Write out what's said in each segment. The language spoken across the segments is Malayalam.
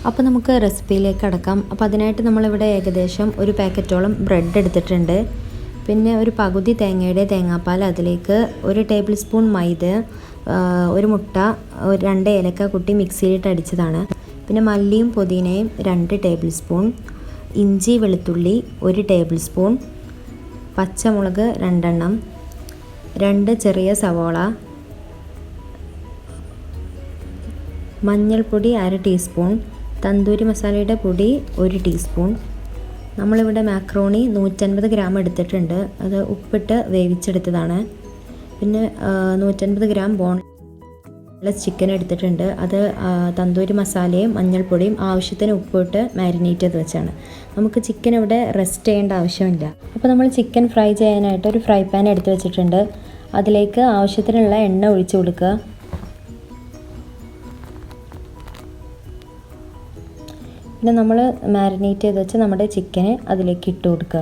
അപ്പോൾ നമുക്ക് റെസിപ്പിയിലേക്ക് കടക്കാം. അപ്പോൾ അതിനായിട്ട് നമ്മളിവിടെ ഏകദേശം ഒരു പാക്കറ്റോളം ബ്രെഡ് എടുത്തിട്ടുണ്ട്. പിന്നെ ഒരു പകുതി തേങ്ങയുടെ തേങ്ങാപ്പാൽ, അതിലേക്ക് 1 ടേബിൾ സ്പൂൺ മൈദ, ഒരു മുട്ട, 2 ഏലക്ക കുട്ടി മിക്സിയിലിട്ട് അടിച്ചതാണ്. പിന്നെ മല്ലിയും പുതിനയും 2 ടേബിൾ സ്പൂൺ, ഇഞ്ചി വെളുത്തുള്ളി 1 ടേബിൾ സ്പൂൺ, പച്ചമുളക് 2 എണ്ണം, 2 ചെറിയ സവോള, മഞ്ഞൾപ്പൊടി 1/2 ടീസ്പൂൺ, തന്തൂരി മസാലയുടെ പൊടി 1 ടീസ്പൂൺ. നമ്മളിവിടെ മാക്രോണി 150 ഗ്രാം എടുത്തിട്ടുണ്ട്. അത് ഉപ്പിട്ട് വേവിച്ചെടുത്തതാണ്. പിന്നെ 150 ഗ്രാം ബോൺലെസ് ചിക്കൻ എടുത്തിട്ടുണ്ട്. അത് തന്തൂരി മസാലയും മഞ്ഞൾപ്പൊടിയും ആവശ്യത്തിന് ഉപ്പിട്ട് മാരിനേറ്റ് ചെയ്ത് വെച്ചാണ്. നമുക്ക് ചിക്കൻ ഇവിടെ റെസ്റ്റ് ചെയ്യേണ്ട ആവശ്യമില്ല. അപ്പോൾ നമ്മൾ ചിക്കൻ ഫ്രൈ ചെയ്യാനായിട്ട് ഒരു ഫ്രൈ പാൻ എടുത്ത് വെച്ചിട്ടുണ്ട്. അതിലേക്ക് ആവശ്യത്തിനുള്ള എണ്ണ ഒഴിച്ചു കൊടുക്കുക. പിന്നെ നമ്മൾ മാരിനേറ്റ് ചെയ്ത് വെച്ച് നമ്മുടെ ചിക്കന് അതിലേക്ക് ഇട്ട് കൊടുക്കുക.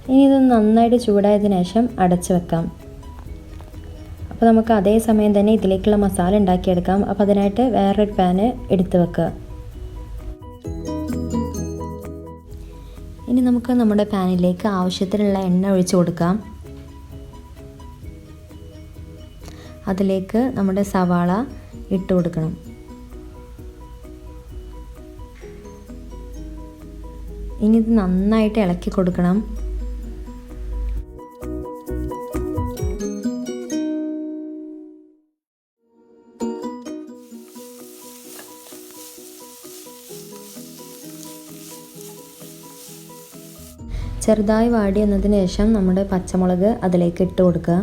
ഇനി ഇത് നന്നായിട്ട് ചൂടായതിനു ശേഷം അടച്ചു വെക്കാം. അപ്പോൾ നമുക്ക് അതേ സമയം തന്നെ ഇതിലേക്കുള്ള മസാല ഉണ്ടാക്കിയെടുക്കാം. അപ്പോൾ അതിനായിട്ട് വേറൊരു പാന് എടുത്ത് വെക്കുക. ഇനി നമുക്ക് നമ്മുടെ പാനിലേക്ക് ആവശ്യത്തിനുള്ള എണ്ണ ഒഴിച്ചു കൊടുക്കാം. അതിലേക്ക് നമ്മുടെ സവാള ഇട്ട് കൊടുക്കണം. ഇനി ഇത് നന്നായിട്ട് ഇളക്കി കൊടുക്കണം. ചെറുതായി വാടി വന്നതിന് ശേഷം നമ്മുടെ പച്ചമുളക് അതിലേക്ക് ഇട്ട് കൊടുക്കുക.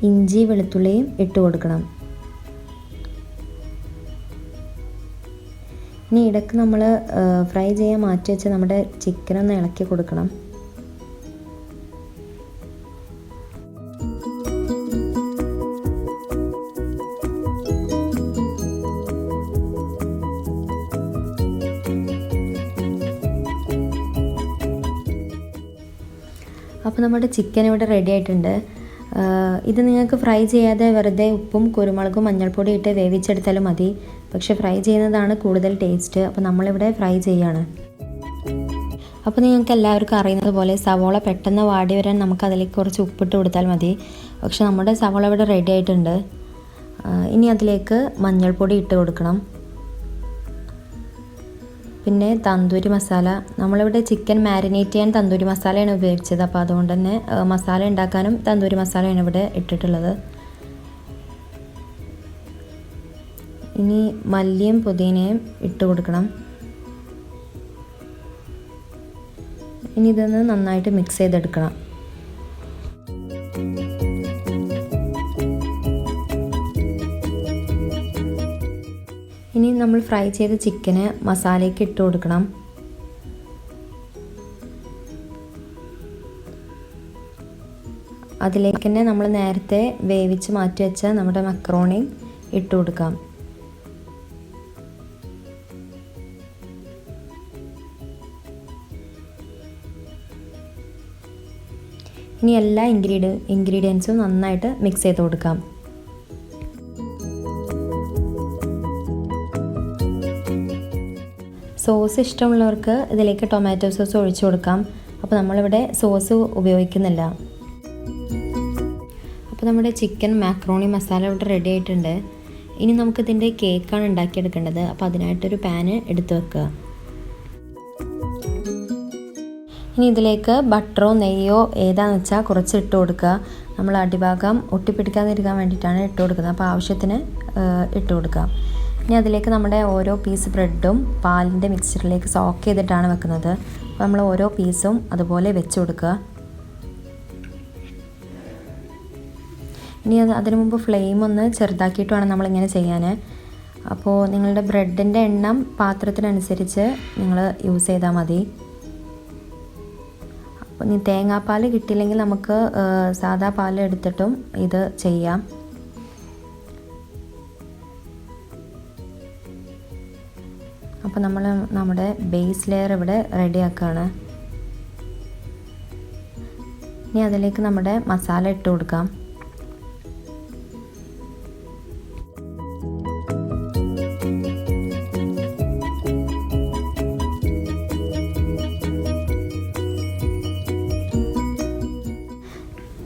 ഇഞ്ചി വെളുത്തുള്ളിയും ഇട്ട് കൊടുക്കണം. ഇനി ഇടയ്ക്ക് നമ്മൾ ഫ്രൈ ചെയ്യാൻ മാറ്റി വെച്ച് നമ്മുടെ ചിക്കനൊന്ന് ഇളക്കി കൊടുക്കണം. അപ്പോൾ നമ്മുടെ ചിക്കൻ ഇവിടെ റെഡി ആയിട്ടുണ്ട്. ഇത് നിങ്ങൾക്ക് ഫ്രൈ ചെയ്യാതെ വെറുതെ ഉപ്പും കുരുമുളകും മഞ്ഞൾപ്പൊടി ഇട്ട് വേവിച്ചെടുത്താലും മതി. പക്ഷേ ഫ്രൈ ചെയ്യുന്നതാണ് കൂടുതൽ ടേസ്റ്റ്. അപ്പോൾ നമ്മളിവിടെ ഫ്രൈ ചെയ്യാണ്. അപ്പോൾ നിങ്ങൾക്ക് എല്ലാവർക്കും അറിയുന്നത് പോലെ സവോള പെട്ടെന്ന് വാടി വരാൻ നമുക്ക് അതിലേക്ക് കുറച്ച് ഉപ്പിട്ട് കൊടുത്താൽ മതി. പക്ഷെ നമ്മുടെ സവോള ഇവിടെ റെഡി ആയിട്ടുണ്ട്. ഇനി അതിലേക്ക് മഞ്ഞൾപ്പൊടി ഇട്ട് കൊടുക്കണം. പിന്നെ തന്തൂരി മസാല, നമ്മളിവിടെ ചിക്കൻ മാരിനേറ്റ് ചെയ്യാൻ തന്തൂരി മസാലയാണ് ഉപയോഗിച്ചത്. അപ്പോൾ അതുകൊണ്ട് തന്നെ മസാല ഉണ്ടാക്കാനും തന്തൂരി മസാലയാണ് ഇവിടെ ഇട്ടിട്ടുള്ളത്. ഇനി മല്ലിയും പുതിനയും ഇട്ട് കൊടുക്കണം. ഇനി ഇതൊന്ന് നന്നായിട്ട് മിക്സ് ചെയ്തെടുക്കണം. ഇനി നമ്മൾ ഫ്രൈ ചെയ്ത ചിക്കന് മസാലയ്ക്ക് ഇട്ട് കൊടുക്കണം. അതിലേക്ക് തന്നെ നമ്മൾ നേരത്തെ വേവിച്ച് മാറ്റി വെച്ച നമ്മുടെ മക്രോണി ഇട്ട് കൊടുക്കാം. ഇനി എല്ലാ ഇൻഗ്രീഡിയൻസും നന്നായിട്ട് മിക്സ് ചെയ്ത് കൊടുക്കാം. സോസ് ഇഷ്ടമുള്ളവർക്ക് ഇതിലേക്ക് ടൊമാറ്റോ സോസ് ഒഴിച്ചു കൊടുക്കാം. അപ്പോൾ നമ്മളിവിടെ സോസ് ഉപയോഗിക്കുന്നില്ല. അപ്പോൾ നമ്മുടെ ചിക്കൻ മാക്രോണി മസാല ഇവിടെ റെഡി ആയിട്ടുണ്ട്. ഇനി നമുക്കിതിൻ്റെ കേക്കാണ് ഉണ്ടാക്കിയെടുക്കേണ്ടത്. അപ്പോൾ അതിനായിട്ടൊരു പാന് എടുത്ത് വെക്കുക. ഇനി ഇതിലേക്ക് ബട്ടറോ നെയ്യോ ഏതാണെന്ന് വെച്ചാൽ കുറച്ച് ഇട്ട് കൊടുക്കുക. നമ്മൾ അടിഭാഗം ഒട്ടിപ്പിടിക്കാതിരിക്കാൻ വേണ്ടിയിട്ടാണ് ഇട്ട് കൊടുക്കുന്നത്. അപ്പോൾ ആവശ്യത്തിന് ഇട്ട് കൊടുക്കുക. ഇനി അതിലേക്ക് നമ്മുടെ ഓരോ പീസ് ബ്രെഡും പാലിൻ്റെ മിക്സ്ചറിലേക്ക് സോക്ക് ചെയ്തിട്ടാണ് വെക്കുന്നത്. അപ്പോൾ നമ്മൾ ഓരോ പീസും അതുപോലെ വെച്ച് കൊടുക്കുക. ഇനി അതിനു മുമ്പ് ഫ്ലെയിം ഒന്ന് ചെറുതാക്കിയിട്ട് വേണം നമ്മളിങ്ങനെ ചെയ്യാൻ. അപ്പോൾ നിങ്ങളുടെ ബ്രെഡിൻ്റെ എണ്ണം പാത്രത്തിനനുസരിച്ച് നിങ്ങൾ യൂസ് ചെയ്താൽ മതി. ഇനി തേങ്ങാപ്പാൽ കിട്ടിയില്ലെങ്കിൽ നമുക്ക് സാദാ പാൽ എടുത്തിട്ടും ഇത് ചെയ്യാം. അപ്പോൾ നമ്മൾ നമ്മുടെ ബേസ് ലെയർ ഇവിടെ റെഡിയാക്കുകയാണ്. ഇനി അതിലേക്ക് നമ്മുടെ മസാല ഇട്ട് കൊടുക്കാം.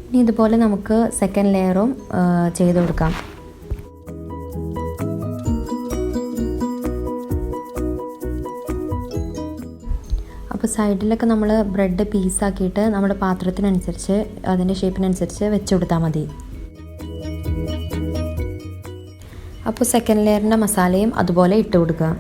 ഇനി ഇതുപോലെ നമുക്ക് സെക്കൻഡ് ലെയറും ചെയ്ത് കൊടുക്കാം. അപ്പോൾ സൈഡിലൊക്കെ നമ്മൾ ബ്രെഡ് പീസാക്കിയിട്ട് നമ്മുടെ പാത്രത്തിനനുസരിച്ച് അതിൻ്റെ ഷേപ്പിനനുസരിച്ച് വെച്ച് കൊടുത്താൽ മതി. അപ്പോൾ സെക്കൻഡ് ലെയറിൻ്റെ മസാലയും അതുപോലെ ഇട്ട് കൊടുക്കുക.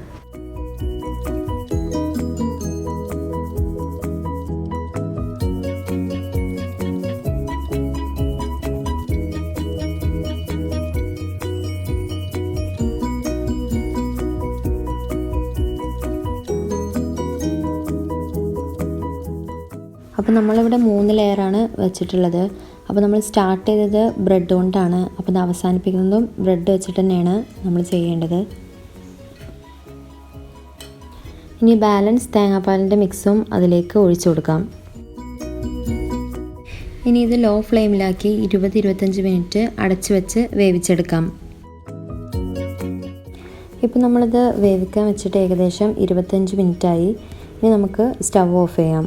അപ്പോൾ നമ്മളിവിടെ 3 ലെയറാണ് വെച്ചിട്ടുള്ളത്. അപ്പോൾ നമ്മൾ സ്റ്റാർട്ട് ചെയ്തത് ബ്രെഡ് കൊണ്ടാണ്. അപ്പോൾ ഇത് അവസാനിപ്പിക്കുന്നതും ബ്രെഡ് വെച്ചിട്ട് തന്നെയാണ് നമ്മൾ ചെയ്യേണ്ടത്. ഇനി ബാലൻസ് തേങ്ങാപ്പാലിൻ്റെ മിക്സും അതിലേക്ക് ഒഴിച്ചു കൊടുക്കാം. ഇനി ഇത് ലോ ഫ്ലെയിമിലാക്കി 20-25 മിനിറ്റ് അടച്ചു വെച്ച് വേവിച്ചെടുക്കാം. ഇപ്പോൾ നമ്മളിത് വേവിക്കാൻ വെച്ചിട്ട് ഏകദേശം 25 മിനിറ്റായി. ഇനി നമുക്ക് സ്റ്റവ് ഓഫ് ചെയ്യാം.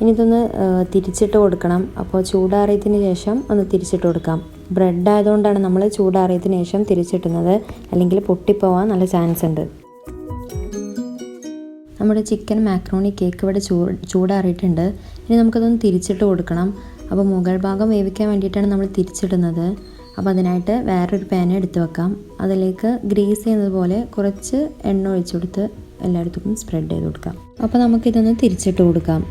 ഇനി ഇതൊന്ന് തിരിച്ചിട്ട് കൊടുക്കണം. അപ്പോൾ ചൂടാറിയതിന് ശേഷം ഒന്ന് തിരിച്ചിട്ട് കൊടുക്കാം. ബ്രെഡ് ആയതുകൊണ്ടാണ് നമ്മൾ ചൂടാറിയതിന് ശേഷം തിരിച്ചിട്ടുന്നത്, അല്ലെങ്കിൽ പൊട്ടിപ്പോവാൻ നല്ല ചാൻസ് ഉണ്ട്. നമ്മുടെ ചിക്കൻ മാക്രോണി കേക്ക് ഇവിടെ ചൂടാറിയിട്ടുണ്ട്. ഇനി നമുക്കതൊന്ന് തിരിച്ചിട്ട് കൊടുക്കണം. അപ്പോൾ മുകൾ ഭാഗം വേവിക്കാൻ വേണ്ടിയിട്ടാണ് നമ്മൾ തിരിച്ചിടുന്നത്. അപ്പോൾ അതിനായിട്ട് വേറൊരു പാൻ എടുത്ത് വെക്കാം. അതിലേക്ക് ഗ്രീസ് ചെയ്യുന്നത് പോലെ കുറച്ച് എണ്ണ ഒഴിച്ചു കൊടുത്ത് എല്ലായിടത്തും സ്പ്രെഡ് ചെയ്ത് കൊടുക്കാം. അപ്പോൾ നമുക്കിതൊന്ന് തിരിച്ചിട്ട് കൊടുക്കാം.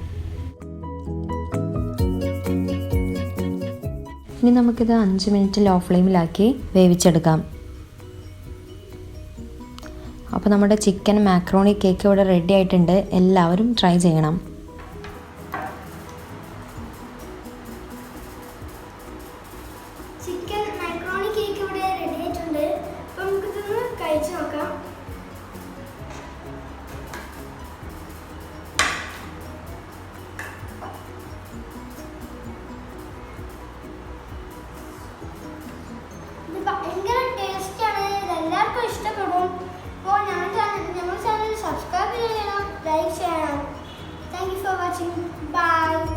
ഇനി നമുക്കിത് 5 മിനിറ്റ് ലോ ഫ്ലെയിമിലാക്കി വേവിച്ചെടുക്കാം. അപ്പോൾ നമ്മുടെ ചിക്കൻ മാക്രോണി കേക്ക് ഇവിടെ റെഡി ആയിട്ടുണ്ട്. എല്ലാവരും ട്രൈ ചെയ്യണം. ചിക്കൻ മാക്രോണി കേക്ക് ഇവിടെ റെഡി ആയിട്ടുണ്ട്. അപ്പോൾ നമുക്കിതൊന്ന് കഴിച്ച് നോക്കാം. ഭയങ്കര ടേസ്റ്റാണ്. ഇതെല്ലാവർക്കും ഇഷ്ടപ്പെടും. അപ്പോൾ ഞങ്ങളുടെ ചാനൽ സബ്സ്ക്രൈബ് ചെയ്യണം, ലൈക്ക് ചെയ്യണം. Thank you for watching. By.